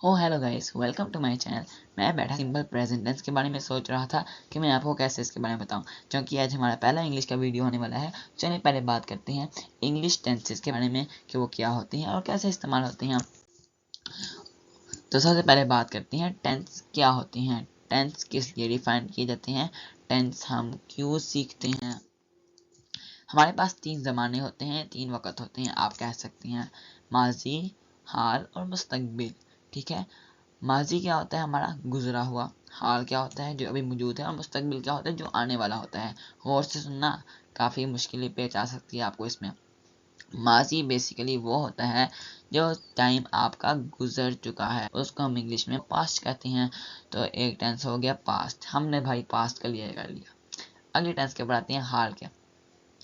O hello guys, welcome to my channel. मैं बैठा simple present tense के बारे में सोच रहा था कि मैं आपको कैसे इसके बारे में बताऊं, क्योंकि आज हमारा पहला इंग्लिश का वीडियो होने वाला है। चलिए पहले बात करते हैं इंग्लिश टेंसेस के बारे में कि वो क्या होती हैं और कैसे इस्तेमाल होती हैं। तो सबसे पहले बात करते हैं टेंस क्या होती हैं, टेंस किस लिए डिफाइन किए जाते हैं, टेंस हम क्यों सीखते हैं। हमारे पास तीन ज़माने होते हैं, तीन वक़्त होते हैं, आप कह सकते हैं माजी, हाल और मुस्तकबिल। ठीक है, माजी क्या होता है, हमारा गुजरा हुआ। हाल क्या होता है, जो अभी मौजूद है। और मुस्तकबिल क्या होता है, जो आने वाला होता है। गौर से सुनना, काफ़ी मुश्किलें पेश आ सकती है आपको इसमें। माजी बेसिकली वो होता है जो टाइम आपका गुजर चुका है, उसको हम इंग्लिश में पास्ट कहते हैं। तो एक टेंस हो गया पास्ट, हमने भाई पास्ट का लिए कर लिया। अगली टेंस के बढ़ाते हैं हाल के।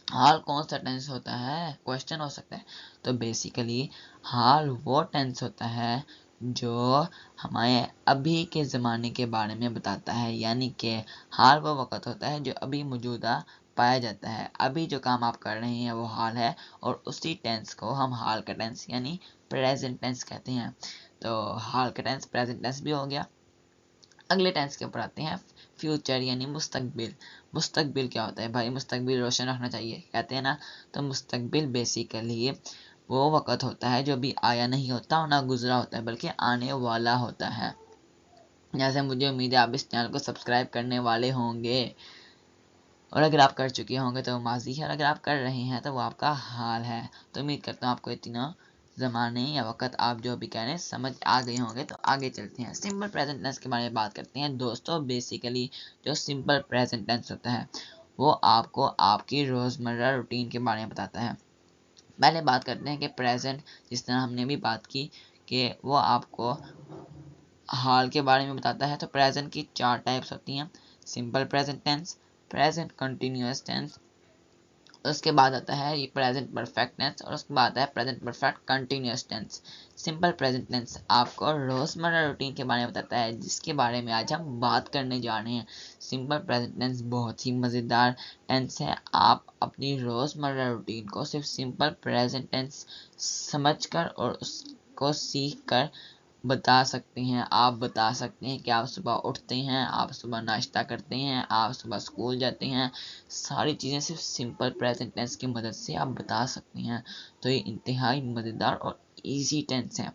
हाल कौन सा टेंस होता है, क्वेश्चन हो सकता है। तो बेसिकली हाल वो टेंस होता है जो हमारे अभी के ज़माने के बारे में बताता है, यानी कि हाल वो वक़्त होता है जो अभी मौजूदा पाया जाता है। अभी जो काम आप कर रहे हैं वो हाल है, और उसी टेंस को हम हाल का टेंस यानी प्रेजेंट टेंस कहते हैं। तो हाल का टेंस प्रेजेंट टेंस भी हो गया। अगले टेंस के ऊपर आते हैं फ्यूचर यानी मुस्तकबिल। मुस्तकबिल क्या होता है भाई, मुस्तकबिल रोशन रखना चाहिए कहते हैं ना। तो मुस्तकबिल बेसिकली वो वक़्त होता है जो अभी आया नहीं होता और ना गुजरा होता है, बल्कि आने वाला होता है। जैसे मुझे उम्मीद है आप इस चैनल को सब्सक्राइब करने वाले होंगे, और अगर आप कर चुके होंगे तो वो माजी है, और अगर आप कर रहे हैं तो वो आपका हाल है। तो उम्मीद करता हूँ आपको ये तीनों ज़माने या वक़्त आप जो भी कह रहे हैं समझ आ गए होंगे। तो आगे चलते हैं, सिंपल प्रेजेंट टेंस के बारे में बात करते हैं दोस्तों। बेसिकली जो सिंपल प्रेजेंट टेंस होता है वो आपको आपकी रोज़मर्रा रूटीन के बारे में बताता है। पहले बात करते हैं कि प्रेजेंट, जिस तरह हमने भी बात की कि वो आपको हाल के बारे में बताता है। तो प्रेजेंट की चार टाइप्स होती हैं, simple present tense, present continuous tense, उसके बाद आता है ये प्रेजेंट परफेक्ट टेंस, और उसके बाद आता है present perfect continuous tense. Simple present tense आपको रोज़मर्रा रूटीन के बारे में बताता है, जिसके बारे में आज हम बात करने जा रहे हैं। सिंपल प्रेजेंट टेंस बहुत ही मज़ेदार टेंस है। आप अपनी रोज़मर्रा रूटीन को सिर्फ सिंपल प्रेजेंट टेंस समझकर और उसको सीख कर बता सकते हैं। आप बता सकते हैं कि आप सुबह उठते हैं, आप सुबह नाश्ता करते हैं, आप सुबह स्कूल जाते हैं। सारी चीज़ें सिर्फ सिंपल प्रेजेंट टेंस की मदद से आप बता सकते हैं। तो ये इंतहाई मज़ेदार और इजी टेंस है।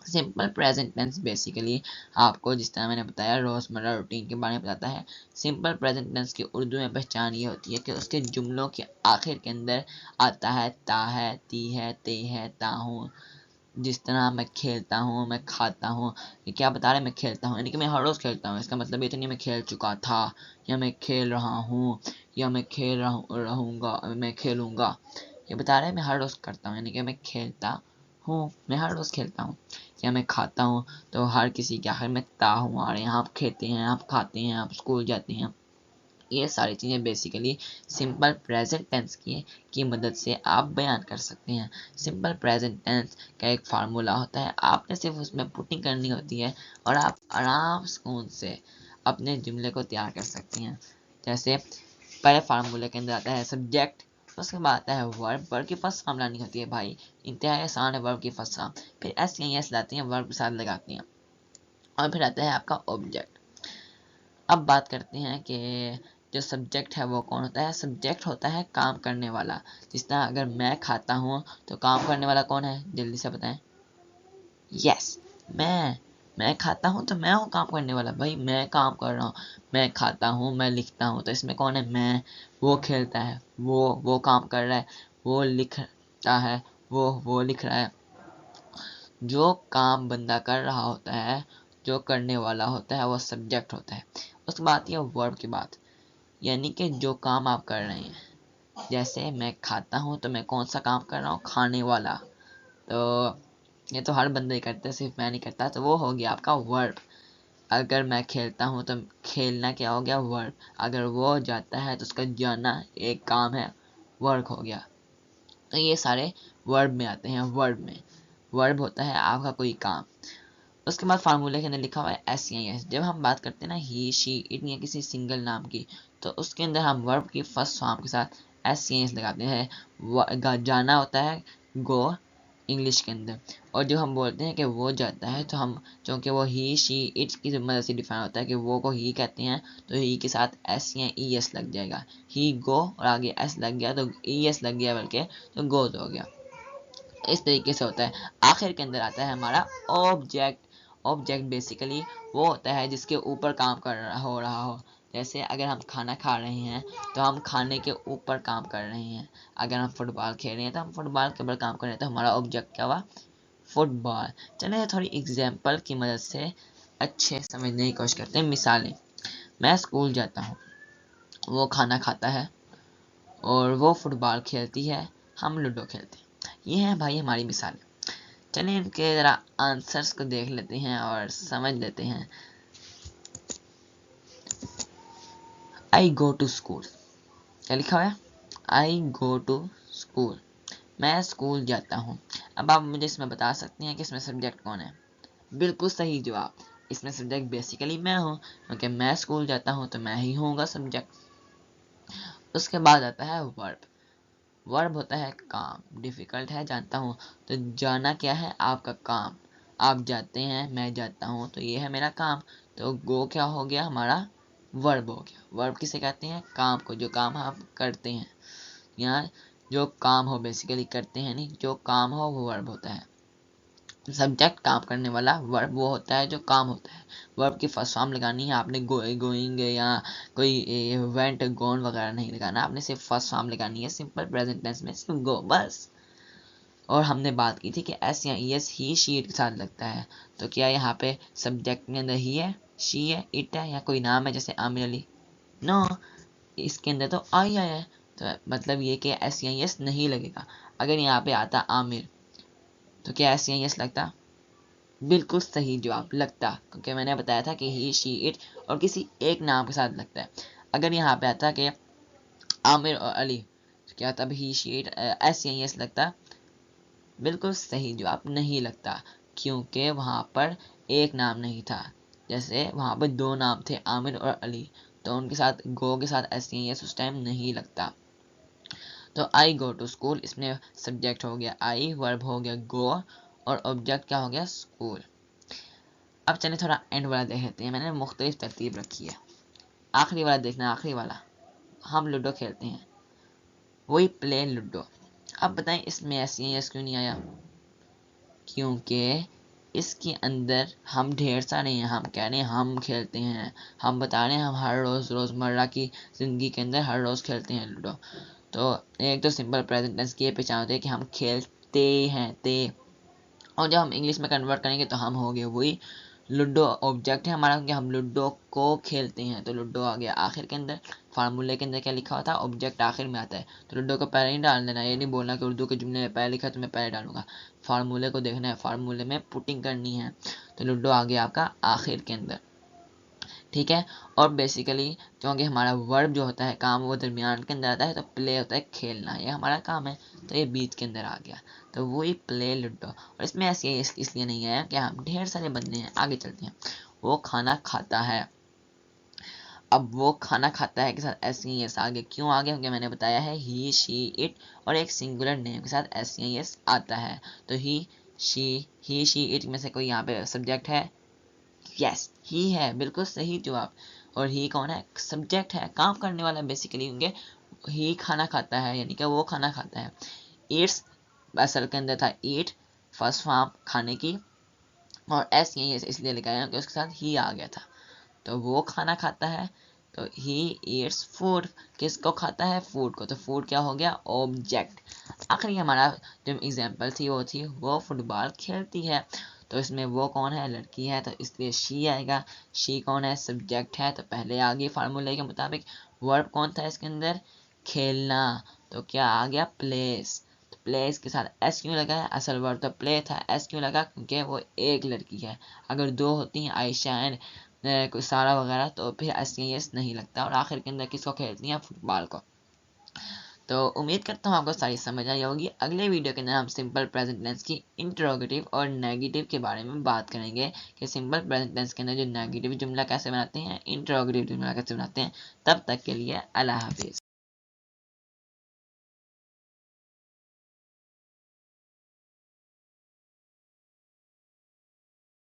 सिंपल प्रेजेंट टेंस बेसिकली आपको, जिस तरह मैंने बताया, रोज़मर्रा रूटीन के बारे में बताता है। सिंपल प्रेजेंट टेंस की उर्दू में पहचान ये होती है कि उसके जुमलों के आखिर के अंदर आता है ता है, ती है, ते है, ता हूँ। जिस तरह मैं खेलता हूँ, मैं खाता हूँ। ये क्या बता रहा है, मैं खेलता हूँ यानी कि मैं हर रोज़ खेलता हूँ। इसका मतलब ये तो नहीं मैं खेल चुका था, या मैं खेल रहा हूँ, या मैं खेल रहूँगा, मैं खेलूँगा। ये बता रहा है मैं हर रोज़ करता हूँ, यानी कि मैं खेलता हूँ, मैं हर रोज़ खेलता हूँ। या मैं खाता हूँ, तो हर किसी के आखिर में ता हूँ आ रहे हैं। आप खेते हैं, आप खाते हैं, आप स्कूल जाते हैं। ये सारी चीज़ें बेसिकली सिंपल प्रेजेंट टेंस की मदद से आप बयान कर सकते हैं। सिंपल प्रेजेंट टेंस का एक फार्मूला होता है, आपने सिर्फ उसमें पुटिंग करनी होती है और आप आराम सुकून से अपने जुमले को तैयार कर सकते हैं। जैसे पहले फार्मूले के अंदर आता है सब्जेक्ट, उसके बाद आता है वर्ब। वर्ब की फर्स्ट फॉर्म लानी होती है भाई, इंतहाई आसान है वर्ब की फर्स्ट फॉर्म। फिर एस या एस लाते हैं, वर्ब के साथ लगाते हैं, और फिर आता है आपका ऑब्जेक्ट। अब बात करते हैं कि जो सब्जेक्ट है वो कौन होता है। सब्जेक्ट होता है काम करने वाला। जिस तरह अगर मैं खाता हूँ तो काम करने वाला कौन है, जल्दी से बताएं। यस, मैं खाता हूँ तो मैं हूँ काम करने वाला। भाई मैं काम कर रहा हूँ, मैं खाता हूँ, मैं लिखता हूँ, तो इसमें कौन है, मैं। वो खेलता है, वो काम कर रहा है, वो लिखता है, वो लिख रहा है। जो काम बंदा कर रहा होता है, जो करने वाला होता है, वो सब्जेक्ट होता है। उसके बाद आती है वर्ब की बात, यानी कि जो काम आप कर रहे हैं। जैसे मैं खाता हूँ तो मैं कौन सा काम कर रहा हूँ, खाने वाला। तो ये तो हर बंदे करते हैं, सिर्फ मैं नहीं करता। तो वो हो गया आपका वर्ब। अगर मैं खेलता हूँ तो खेलना क्या हो गया, वर्ब। अगर वो जाता है तो उसका जाना एक काम है, वर्क हो गया। तो ये सारे वर्ब में आते हैं। वर्ब में वर्ब होता है आपका कोई काम। उसके बाद फार्मूले के अंदर लिखा हुआ है एस या एस। जब हम बात करते हैं ना ही, शी, इट या किसी सिंगल नाम की, तो उसके अंदर हम वर्ब की फर्स्ट फॉर्म के साथ एस या एस लगाते हैं। जाना होता है गो, इंग्लिश के अंदर। और जो हम बोलते हैं कि वो जाता है, तो हम चूँकि वो ही शी इट की मदद से डिफाइन होता है कि वो को ही कहते हैं, तो ही के साथ एस या ई एस लग जाएगा। ही गो और आगे एस लग गया तो ई एस लग गया, बल्कि तो गोज हो गया। इस तरीके से होता है। आखिर के अंदर आता है हमारा ऑब्जेक्ट। ऑब्जेक्ट बेसिकली वो होता है जिसके ऊपर काम हो रहा हो। जैसे अगर हम खाना खा रहे हैं तो हम खाने के ऊपर काम कर रहे हैं। अगर हम फुटबॉल खेल रहे हैं तो हम फुटबॉल के ऊपर काम कर रहे हैं, तो हमारा ऑब्जेक्ट क्या हुआ? फुटबॉल। चलिए थोड़ी एग्जाम्पल की मदद से अच्छे समझने की कोशिश करते हैं। मिसालें, मैं स्कूल जाता हूँ, वो खाना खाता है, और वो फुटबॉल खेलती है, हम लूडो खेलते हैं। ये है भाई हमारी मिसालें। चलिए इनके ज़रा आंसर्स को देख लेते हैं और समझ लेते हैं। आई गो टू स्कूल, क्या लिखा हुआ है? आई गो टू स्कूल, मैं स्कूल जाता हूँ। अब आप मुझे इसमें बता सकते हैं कि इसमें सब्जेक्ट कौन है? बिल्कुल सही जवाब, इसमें सब्जेक्ट बेसिकली मैं हूँ, क्योंकि मैं स्कूल जाता हूँ तो मैं ही होऊंगा सब्जेक्ट। उसके बाद आता है वर्ब। वर्ब होता है काम। डिफिकल्ट है जानता हूँ, तो जाना क्या है? आपका काम। आप जाते हैं, मैं जाता हूँ, तो ये है मेरा काम। तो गो क्या हो गया? हमारा वर्ब हो गया। वर्ब किसे कहते हैं? काम को, जो काम हम करते हैं, यहाँ जो काम हो बेसिकली करते हैं नहीं, जो काम हो वो वर्ब होता है। सब्जेक्ट काम करने वाला, वर्ब वो होता है जो काम होता है। वर्ब की फर्स्ट फॉर्म लगानी है आपने, गोइंग या कोई वेंट गोन वगैरह नहीं लगाना, आपने सिर्फ फर्स्ट फॉर्म लगानी है सिंपल प्रेजेंट टेंस में, सिर्फ गो बस। और हमने बात की थी कि एस या E S he she it के साथ लगता है, तो क्या यहाँ पे सब्जेक्ट के अंदर ही है, शी है, इट है, या कोई नाम है जैसे आमिर अली? नो, इसके अंदर तो आई आया है, तो मतलब ये कि एस या ई एस नहीं लगेगा। अगर यहाँ पे आता आमिर, तो क्या एस या ई एस लगता? बिल्कुल सही जवाब, लगता, क्योंकि मैंने बताया था कि ही शी इट और किसी एक नाम के साथ लगता है। अगर यहाँ पे आता कि आमिर और अली, तो क्या तब ही शी इट एस या एस लगता? बिल्कुल सही जवाब, नहीं लगता, क्योंकि वहां पर एक नाम नहीं था। जैसे वहां पर दो नाम थे, आमिर और अली, तो उनके साथ गो के साथ एस या एस उस टाइम नहीं लगता। तो आई गो टू स्कूल, इसमें सब्जेक्ट हो गया आई, वर्ब हो गया गो, और ऑब्जेक्ट क्या हो गया? स्कूल। अब चलिए थोड़ा एंड वाला देख लेते हैं, मैंने मुख्तलिफ तरतीब रखी है। आखिरी वाला देखना, आखिरी वाला, हम लूडो खेलते हैं, वही प्ले लूडो। अब बताएं इसमें ऐसी एस क्यों नहीं आया? क्योंकि इसके अंदर हम ढेर सारे हैं, हम कह रहे हैं हम खेलते हैं, हम बता रहे हैं हम हर रोज़ रोज़मर्रा की ज़िंदगी के अंदर हर रोज़ खेलते हैं लूडो। तो एक तो सिंपल प्रेजेंट टेंस की ये पहचान होती है कि हम खेलते हैं ते, और जब हम इंग्लिश में कन्वर्ट करेंगे तो हम हो गए वही लूडो। ऑब्जेक्ट है हमारा क्योंकि हम लूडो को खेलते हैं, तो लूडो आ गया आखिर के अंदर। फार्मूले के अंदर क्या लिखा हुआ था? ऑब्जेक्ट आखिर में आता है, तो लूडो को पहले ही डाल देना। ये नहीं बोलना कि उर्दू के जुमले में पहले लिखा है तो मैं पहले डालूंगा। फार्मूले को देखना है, फार्मूले में पुटिंग करनी है, तो लूडो आ गया आपका आखिर के अंदर, ठीक है। और बेसिकली क्योंकि हमारा वर्ब जो होता है काम, वो दरमियान के अंदर आता है, तो प्ले होता है खेलना, ये हमारा काम है, तो ये बीच के अंदर आ गया, तो वही प्ले लूडो। और इसमें ऐसे इसलिए नहीं आया कि हम ढेर सारे बंदे हैं। आगे चलते हैं। वो खाना खाता है, अब वो खाना खाता है के साथ एस ई एस आगे क्यों आ गया? क्योंकि मैंने बताया है ही शी इट और एक सिंगुलर नेम के साथ एस ई एस आता है, तो ही शी इट में से कोई यहाँ पे सब्जेक्ट है? यस, ही है, बिल्कुल सही जवाब। और ही कौन है? सब्जेक्ट है, काम करने वाला बेसिकली, होंगे ही खाना खाता है, यानी कि वो खाना खाता है। ईट्स असल के अंदर था ईट, फर्स्ट फॉर्म खाने की, और एस यही इसलिए लगाया कि उसके साथ ही आ गया था, तो वो खाना खाता है, तो ही ईट्स फूड। किसको खाता है? फूड को, तो फूड क्या हो गया? ऑब्जेक्ट। आखिरी हमारा जो एग्जांपल थी वो फुटबॉल खेलती है, तो इसमें वो कौन है? लड़की है, तो इसलिए शी आएगा। शी कौन है? सब्जेक्ट है, तो पहले आ गई फार्मूले के मुताबिक। वर्ब कौन था इसके अंदर? खेलना, तो क्या आ गया? प्लेस। तो प्लेस के साथ एस क्यों लगा है? असल वर्ब तो प्ले था, एस क्यों लगा? क्योंकि वो एक लड़की है। अगर दो होती हैं, आयशा एंड कोई सारा वगैरह, तो फिर एस नहीं लगता। और आखिर के अंदर किसको खेलती हैं? फुटबॉल को। तो उम्मीद करता हूँ आपको सारी समझ आई होगी। अगले वीडियो के अंदर हम सिंपल प्रेजेंट टेंस की इंटरोगेटिव और नेगेटिव के बारे में बात करेंगे कि सिंपल प्रेजेंट टेंस के अंदर जो नेगेटिव जुमला कैसे बनाते हैं, इंटरोगेटिव जुमला कैसे बनाते हैं। तब तक के लिए अल्लाह हाफिज़।